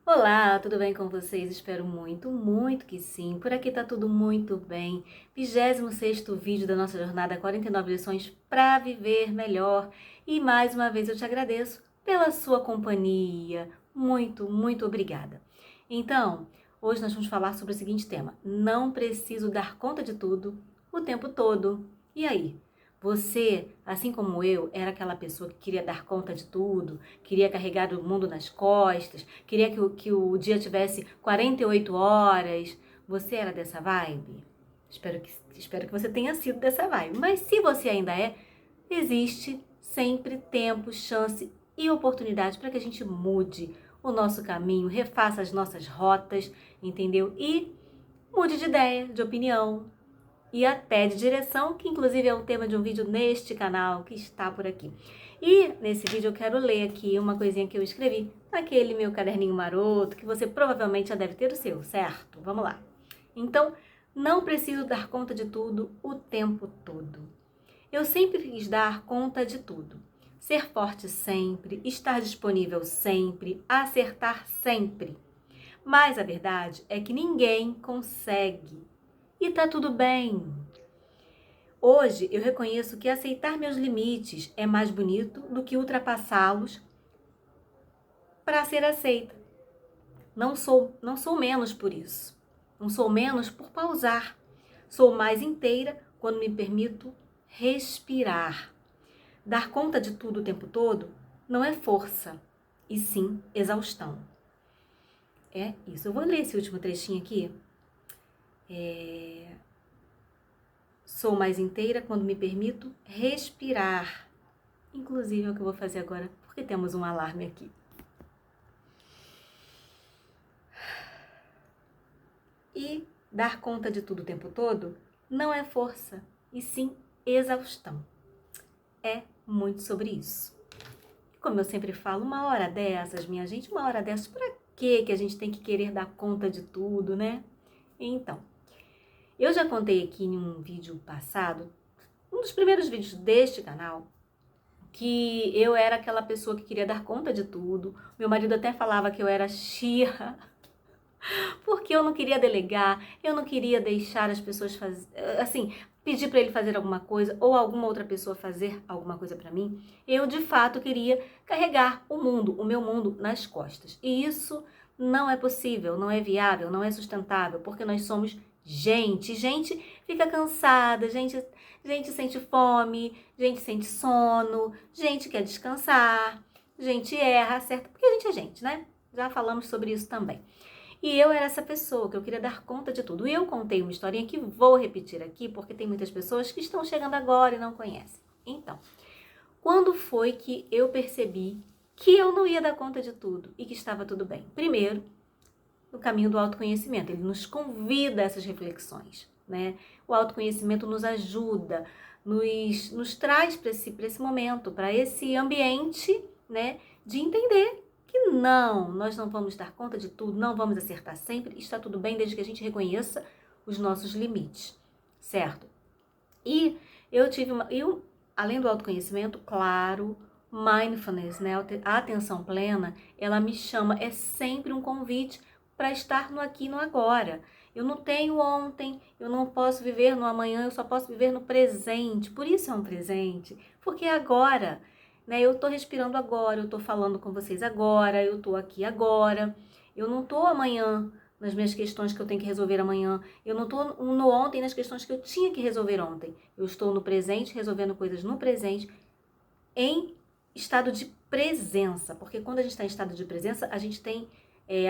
Olá, tudo bem com vocês? Espero muito, muito que sim. Por aqui tá tudo muito bem. 26º vídeo da nossa jornada 49 lições para viver melhor. E mais uma vez eu te agradeço pela sua companhia. Muito, muito obrigada. Então, hoje nós vamos falar sobre o seguinte tema: não preciso dar conta de tudo o tempo todo. E aí? Você, assim como eu, era aquela pessoa que queria dar conta de tudo, queria carregar o mundo nas costas, queria que o dia tivesse 48 horas. Você era dessa vibe? Espero que você tenha sido dessa vibe. Mas se você ainda é, existe sempre tempo, chance e oportunidade para que a gente mude o nosso caminho, refaça as nossas rotas, entendeu? E mude de ideia, de opinião, e até de direção, que inclusive é o tema de um vídeo neste canal que está por aqui. E nesse vídeo eu quero ler aqui uma coisinha que eu escrevi naquele meu caderninho maroto, que você provavelmente já deve ter o seu, certo? Vamos lá. Então, não preciso dar conta de tudo o tempo todo. Eu sempre quis dar conta de tudo. Ser forte sempre, estar disponível sempre, acertar sempre. Mas a verdade é que ninguém consegue. E tá tudo bem. Hoje eu reconheço que aceitar meus limites é mais bonito do que ultrapassá-los para ser aceita. Não sou menos por isso. Não sou menos por pausar. Sou mais inteira quando me permito respirar. Dar conta de tudo o tempo todo não é força, e sim exaustão. É isso. Eu vou ler esse último trechinho aqui. Sou mais inteira quando me permito respirar. Inclusive é o que eu vou fazer agora, porque temos um alarme aqui. E dar conta de tudo o tempo todo não é força, e sim exaustão. É muito sobre isso. Como eu sempre falo, uma hora dessas, minha gente, uma hora dessas, pra que a gente tem que querer dar conta de tudo, né? Então, eu já contei aqui em um vídeo passado, um dos primeiros vídeos deste canal, que eu era aquela pessoa que queria dar conta de tudo. Meu marido até falava que eu era xirra, porque eu não queria delegar, eu não queria deixar as pessoas fazer, assim, pedir para ele fazer alguma coisa ou alguma outra pessoa fazer alguma coisa para mim. Eu, de fato, queria carregar o mundo, o meu mundo, nas costas. E isso não é possível, não é viável, não é sustentável, porque nós somos gente. Gente fica cansada, gente sente fome, gente sente sono, gente quer descansar, gente erra, certo? Porque a gente é gente, né? Já falamos sobre isso também. E eu era essa pessoa que eu queria dar conta de tudo. E eu contei uma historinha que vou repetir aqui, porque tem muitas pessoas que estão chegando agora e não conhecem. Então, quando foi que eu percebi que eu não ia dar conta de tudo e que estava tudo bem? Primeiro, no caminho do autoconhecimento. Ele nos convida a essas reflexões, né? O autoconhecimento nos ajuda, nos traz para esse momento, para esse ambiente, né? De entender que não, nós não vamos dar conta de tudo, não vamos acertar sempre, está tudo bem desde que a gente reconheça os nossos limites, certo? E além do autoconhecimento, claro, mindfulness, né? A atenção plena, ela me chama, é sempre um convite para estar no aqui e no agora. Eu não tenho ontem, eu não posso viver no amanhã, eu só posso viver no presente. Por isso é um presente, porque é agora, né? Eu tô respirando agora, eu tô falando com vocês agora, eu tô aqui agora. Eu não tô amanhã nas minhas questões que eu tenho que resolver amanhã. Eu não tô no ontem nas questões que eu tinha que resolver ontem. Eu estou no presente, resolvendo coisas no presente, em estado de presença, porque quando a gente está em estado de presença, a gente tem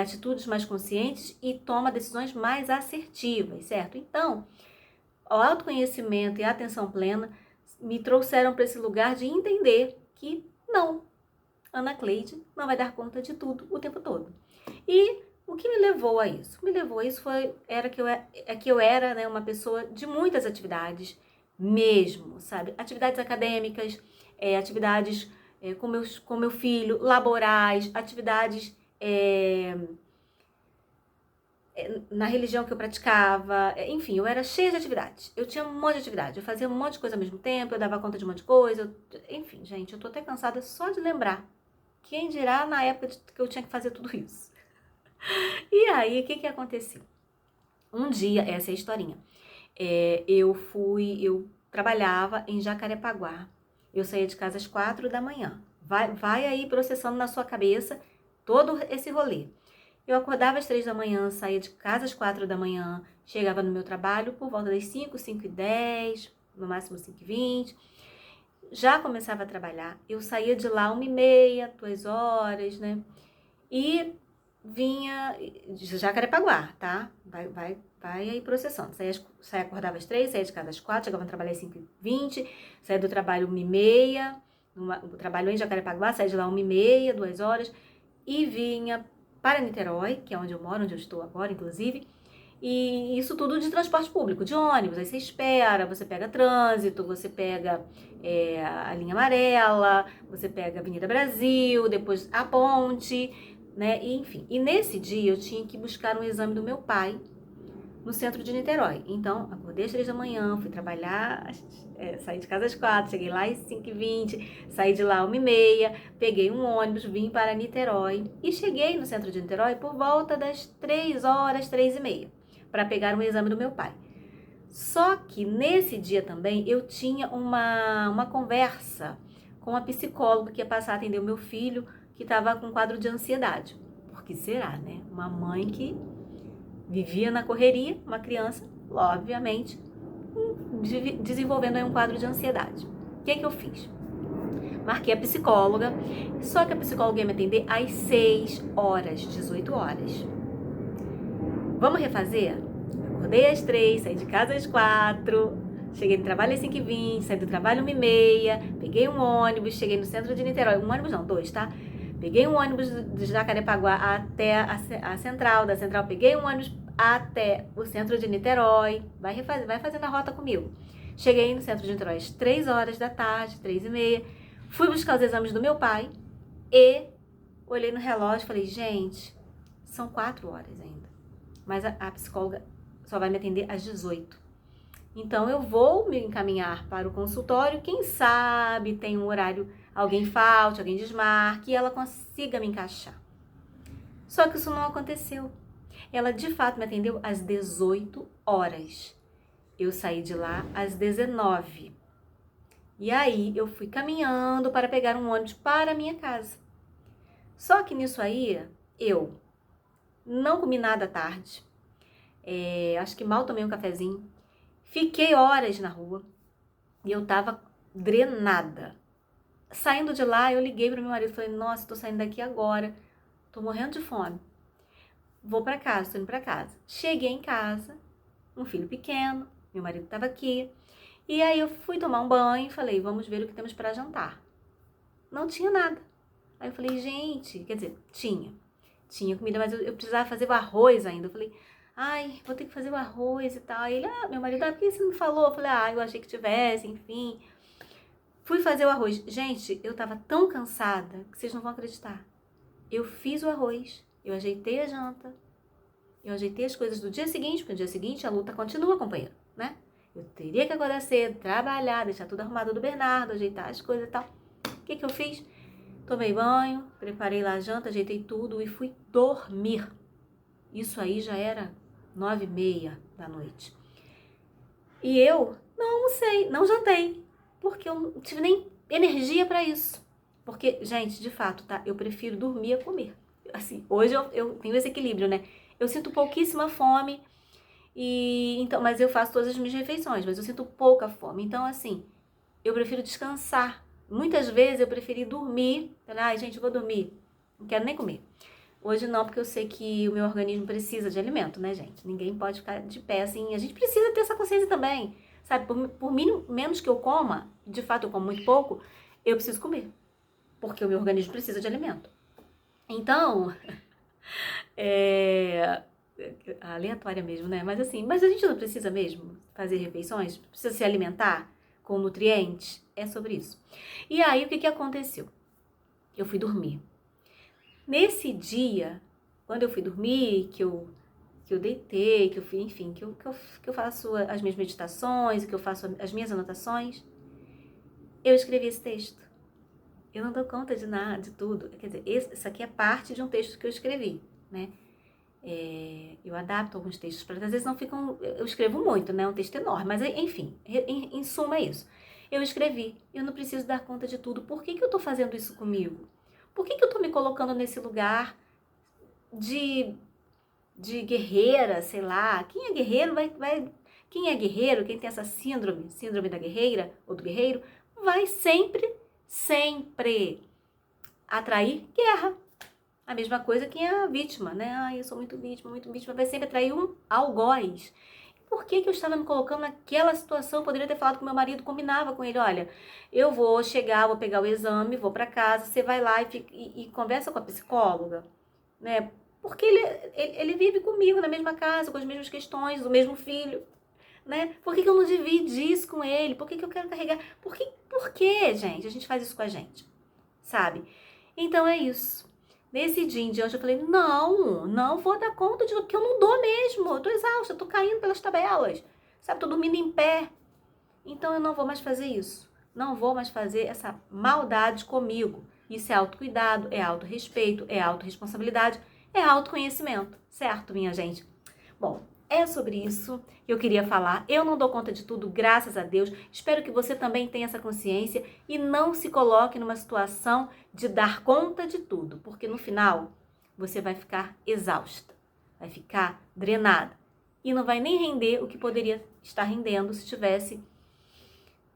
atitudes mais conscientes e toma decisões mais assertivas, certo? Então, o autoconhecimento e a atenção plena me trouxeram para esse lugar de entender que não, Ana Cleide não vai dar conta de tudo o tempo todo. E o que me levou a isso? Me levou a isso era que eu era, né, uma pessoa de muitas atividades mesmo, sabe? Atividades acadêmicas, atividades com meu filho, laborais, atividades na religião que eu praticava, enfim, eu era cheia de atividades. Eu tinha um monte de atividade, eu fazia um monte de coisa ao mesmo tempo, eu dava conta de um monte de coisa, enfim, gente, eu tô até cansada só de lembrar. Quem dirá na época que eu tinha que fazer tudo isso? E aí, o que que aconteceu? Um dia, essa é a historinha, eu trabalhava em Jacarepaguá. Eu saía de casa às 4 da manhã. Vai aí processando na sua cabeça todo esse rolê. Eu acordava às 3 da manhã, saía de casa às 4 da manhã, chegava no meu trabalho por volta das 5, 5h10, no máximo 5h20. Já começava a trabalhar, eu saía de lá 1h30, 2 horas, né? E vinha de Jacarepaguá, tá? Vai aí processando. Acordava às 3, saía de casa às 4, chegava a trabalhar às 5h20, saía do trabalho 1h30, trabalhou em Jacarepaguá, saía de lá 1h30, 2 horas, e vinha para Niterói, que é onde eu moro, onde eu estou agora, inclusive, e isso tudo de transporte público, de ônibus. Aí você espera, você pega trânsito, você pega a linha amarela, você pega a Avenida Brasil, depois a ponte, né? E, enfim. E nesse dia eu tinha que buscar um exame do meu pai no centro de Niterói. Então, acordei às 3 da manhã, fui trabalhar, saí de casa às 4, cheguei lá às 5h20, saí de lá às 1h30, peguei um ônibus, vim para Niterói e cheguei no centro de Niterói por volta das 3 horas, 3h30, para pegar um exame do meu pai. Só que nesse dia também eu tinha uma conversa com a psicóloga que ia passar a atender o meu filho, que estava com um quadro de ansiedade. Por que será, né? Uma mãe que vivia na correria, uma criança, obviamente, desenvolvendo aí um quadro de ansiedade. O que eu fiz? Marquei a psicóloga, só que a psicóloga ia me atender às 6 horas, 18 horas. Vamos refazer? Acordei às 3, saí de casa às 4, cheguei no trabalho às 5h20, saí do trabalho às 1h30, peguei um ônibus, cheguei no centro de Niterói, um ônibus não, 2, tá? Peguei um ônibus de Jacarepaguá até a central, da central peguei um ônibus até o centro de Niterói, vai fazendo a rota comigo. Cheguei no centro de Niterói às 3 horas da tarde, 3h30, fui buscar os exames do meu pai e olhei no relógio e falei, gente, são 4 horas ainda, mas a psicóloga só vai me atender às 18. Então eu vou me encaminhar para o consultório, quem sabe tem um horário, alguém falte, alguém desmarque e ela consiga me encaixar. Só que isso não aconteceu. Ela de fato me atendeu às 18 horas. Eu saí de lá às 19. E aí eu fui caminhando para pegar um ônibus para a minha casa. Só que nisso aí eu não comi nada à tarde. Acho que mal tomei um cafezinho. Fiquei horas na rua e eu tava drenada. Saindo de lá, eu liguei pro meu marido e falei, nossa, tô saindo daqui agora, tô morrendo de fome. Vou pra casa, tô indo pra casa. Cheguei em casa, um filho pequeno, meu marido tava aqui. E aí eu fui tomar um banho e falei, vamos ver o que temos para jantar. Não tinha nada. Aí eu falei, gente, quer dizer, tinha comida, mas eu precisava fazer o arroz ainda. Eu falei, ai, vou ter que fazer o arroz e tal. Aí ele, meu marido, por que você não falou? Eu falei, eu achei que tivesse, enfim. Fui fazer o arroz. Gente, eu tava tão cansada que vocês não vão acreditar. Eu fiz o arroz, eu ajeitei a janta, eu ajeitei as coisas do dia seguinte, porque no dia seguinte a luta continua, companheiro, né? Eu teria que acordar cedo, trabalhar, deixar tudo arrumado do Bernardo, ajeitar as coisas e tal. O que eu fiz? Tomei banho, preparei lá a janta, ajeitei tudo e fui dormir. Isso aí já era 9h30 da noite. E eu não almocei, não jantei, porque eu não tive nem energia para isso. Porque, gente, de fato, tá? Eu prefiro dormir a comer. Assim, hoje eu tenho esse equilíbrio, né? Eu sinto pouquíssima fome, então, mas eu faço todas as minhas refeições, mas eu sinto pouca fome. Então, assim, eu prefiro descansar. Muitas vezes eu preferi dormir. Ai, gente, eu vou dormir. Não quero nem comer. Hoje não, porque eu sei que o meu organismo precisa de alimento, né, gente? Ninguém pode ficar de pé assim. A gente precisa ter essa consciência também. Sabe, por menos que eu coma, de fato eu como muito pouco, eu preciso comer. Porque o meu organismo precisa de alimento. Então, aleatória mesmo, né? Mas assim, mas a gente não precisa mesmo fazer refeições? Precisa se alimentar com nutrientes? É sobre isso. E aí, o que aconteceu? Eu fui dormir. Nesse dia, quando eu fui dormir, que eu deitei, que eu fui, enfim, que eu faço as minhas meditações, que eu faço as minhas anotações, eu escrevi esse texto. Eu não dou conta de nada, de tudo. Quer dizer, isso aqui é parte de um texto que eu escrevi, né? Eu adapto alguns textos para às vezes não ficam... Eu escrevo muito, né? Um texto enorme, mas enfim, em suma é isso. Eu escrevi, eu não preciso dar conta de tudo. Por que eu tô fazendo isso comigo? Por que eu tô me colocando nesse lugar de guerreira, sei lá? Quem é guerreiro Quem é guerreiro, quem tem essa síndrome da guerreira ou do guerreiro, vai sempre atrair guerra. A mesma coisa que a vítima, né? Eu sou muito vítima, vai sempre atrair um algoz. Por que eu estava me colocando naquela situação? Eu poderia ter falado com meu marido, combinava com ele, olha, eu vou chegar, vou pegar o exame, vou para casa, você vai lá e conversa com a psicóloga, né? Porque ele vive comigo na mesma casa, com as mesmas questões, o mesmo filho, né? Por que eu não dividi isso com ele? Por que eu quero carregar? Por que, gente? A gente faz isso com a gente, sabe? Então é isso. Nesse dia em diante eu falei, não vou dar conta de que eu não dou mesmo. Eu tô exausta, eu tô caindo pelas tabelas, sabe? Tô dormindo em pé. Então eu não vou mais fazer isso. Não vou mais fazer essa maldade comigo. Isso é autocuidado, é autorrespeito, é autorresponsabilidade, é autoconhecimento, certo, minha gente? Bom, é sobre isso que eu queria falar. Eu não dou conta de tudo, graças a Deus. Espero que você também tenha essa consciência e não se coloque numa situação de dar conta de tudo, porque no final você vai ficar exausta, vai ficar drenada e não vai nem render o que poderia estar rendendo se tivesse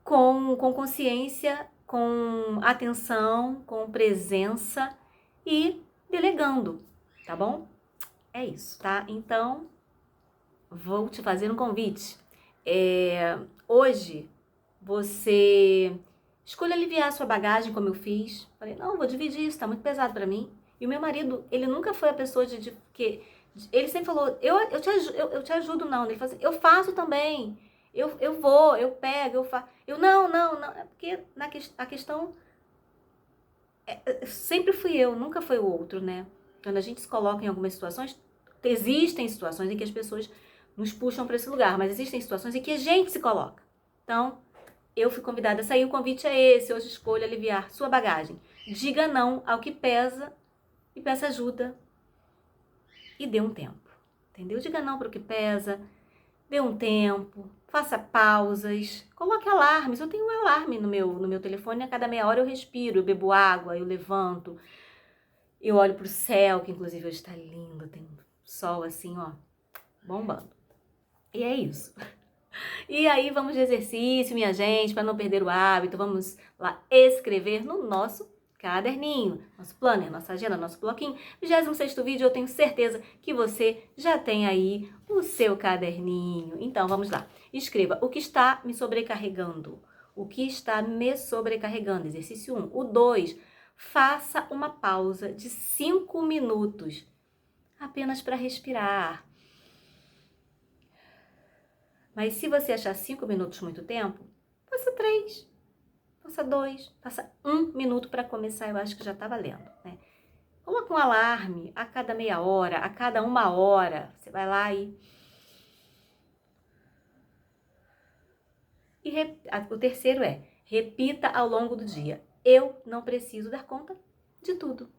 com consciência, com atenção, com presença e delegando, tá bom? É isso, tá? Então, vou te fazer um convite. Hoje, você escolha aliviar a sua bagagem, como eu fiz. Falei, não, vou dividir isso, tá muito pesado pra mim. E o meu marido, ele nunca foi a pessoa ele sempre falou, eu te ajudo, não. Ele falou assim, eu faço também. Eu vou, eu pego, eu faço. Não. É porque a questão sempre fui eu, nunca foi o outro, né? Quando a gente se coloca em algumas situações, existem situações em que as pessoas nos puxam para esse lugar, mas existem situações em que a gente se coloca. Então, eu fui convidada a sair, o convite é esse, hoje escolha aliviar sua bagagem. Diga não ao que pesa e peça ajuda e dê um tempo, entendeu? Diga não para o que pesa, dê um tempo, faça pausas, coloque alarmes. Eu tenho um alarme no meu telefone, a cada meia hora eu respiro, eu bebo água, eu levanto, eu olho pro céu, que inclusive hoje está lindo, tem um sol assim, ó, bombando. E é isso. E aí vamos de exercício, minha gente, para não perder o hábito, vamos lá escrever no nosso caderninho, nosso planner, nossa agenda, nosso bloquinho. 26º vídeo, eu tenho certeza que você já tem aí o seu caderninho. Então, vamos lá. Escreva o que está me sobrecarregando. O que está me sobrecarregando. Exercício 1. O 2. Faça uma pausa de 5 minutos, apenas para respirar. Mas se você achar 5 minutos muito tempo, faça 3, faça 2, faça 1 minuto para começar, eu acho que já está valendo, né? Coloca um alarme a cada meia hora, a cada 1 hora, você vai lá o terceiro é, repita ao longo do dia. Eu não preciso dar conta de tudo,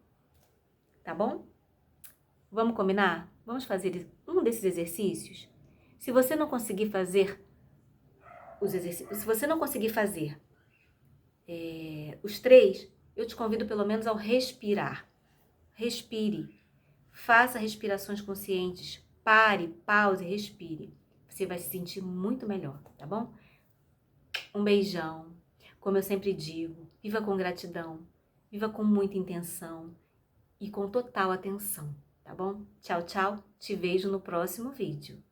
tá bom? Vamos combinar? Vamos fazer um desses exercícios? Se você não conseguir fazer os exercícios, se você não conseguir fazer os 3, eu te convido pelo menos ao respirar. Respire. Faça respirações conscientes. Pare, pause, respire. Você vai se sentir muito melhor, tá bom? Um beijão. Como eu sempre digo, viva com gratidão, viva com muita intenção e com total atenção, tá bom? Tchau, tchau. Te vejo no próximo vídeo.